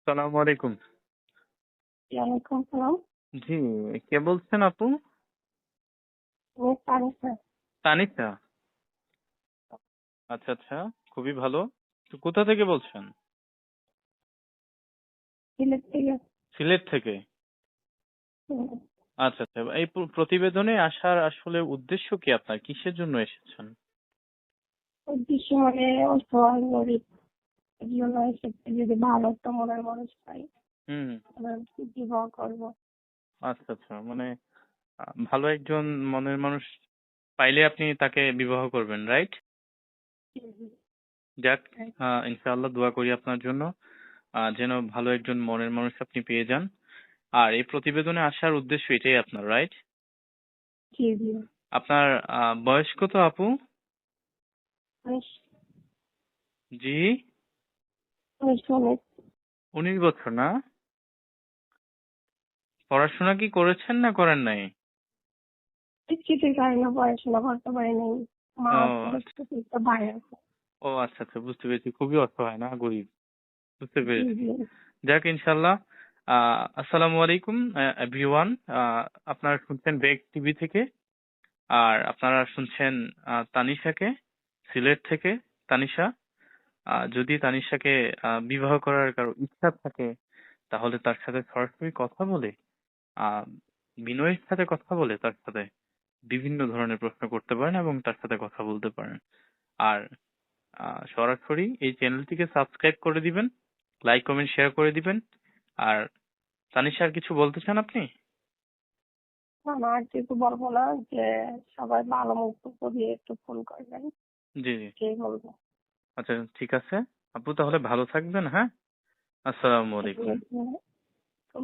সালাম আলাইকুম। ওয়ালাইকুম সালাম। জি, কে বলছেন আপু? আমি তানিশা। তানিশা। আচ্ছা আচ্ছা, খুবই ভালো। তো কোথা থেকে বলছেন? সিলেট থেকে। সিলেট থেকে। হুম, আচ্ছা আচ্ছা, এই প্রতিবেদনে আসার আসলে উদ্দেশ্য কি আপনার? কিসের জন্য এসেছেন? উদ্দেশ্য মানে অসহায় গরিব এর জন্য এসেছি, যদি ভালো একটা মনের মানুষ পাই হুম। তাহলে বিবাহ করবো। আচ্ছা আচ্ছা, মানে ভালো একজন মনের মানুষ পাইলে আপনি তাকে বিবাহ করবেন, রাইট? যাক, তাই। ইনশাআল্লাহ দোয়া করি আপনার জন্য, যেন ভালো একজন মনের মানুষ আপনি পেয়ে যান। আর এই প্রতিবেদনে আসার উদ্দেশ্য এটাই আপনার, রাইট? জি জি। আপনার বয়স কত আপু? উনিশ। জি। উনিশ। 19 বছর না? পড়াশোনা কি করেছেন না করেন নাই? কিছুই পারি না, পড়াশোনা করতে পারি নাই। মা ও আচ্ছা। অসুস্থ, একটা ভাই আছে। ও আচ্ছা আচ্ছা, বুঝতে পেরেছি, খুবই অসহায় না, গরিব। বুঝতে জি পেরেছি। জি। যাক, ইনশাল্লাহ। আসসালামু আলাইকুম এভরিওয়ান। আপনারা শুনছেন বেগ টিভি থেকে। আর আপনারা শুনছেন তানিশাকে, সিলেট থেকে। তানিশা, যদি তানিশাকে বিবাহ করার কারো ইচ্ছা থাকে, তাহলে তার সাথে সরাসরি কথা বলে, আহ বিনয়ের সাথে কথা বলে তার সাথে বিভিন্ন ধরনের প্রশ্ন করতে পারেন এবং তার সাথে কথা বলতে পারেন। আর সরাসরি এই চ্যানেলটিকে সাবস্ক্রাইব করে দিবেন, লাইক কমেন্ট শেয়ার করে দিবেন। আর তানিশা, আর কিছু বলতে চান আপনি? না, আর কিছু বলবো না, যে সবাই ভালো মন্তব্য দিয়ে একটু ফোন করবেন, জি জি। কে বলবো। আচ্ছা, ঠিক আছে আপু, তাহলে ভালো থাকবেন। হ্যাঁ, আসসালামু আপনি আলাইকুম। একটু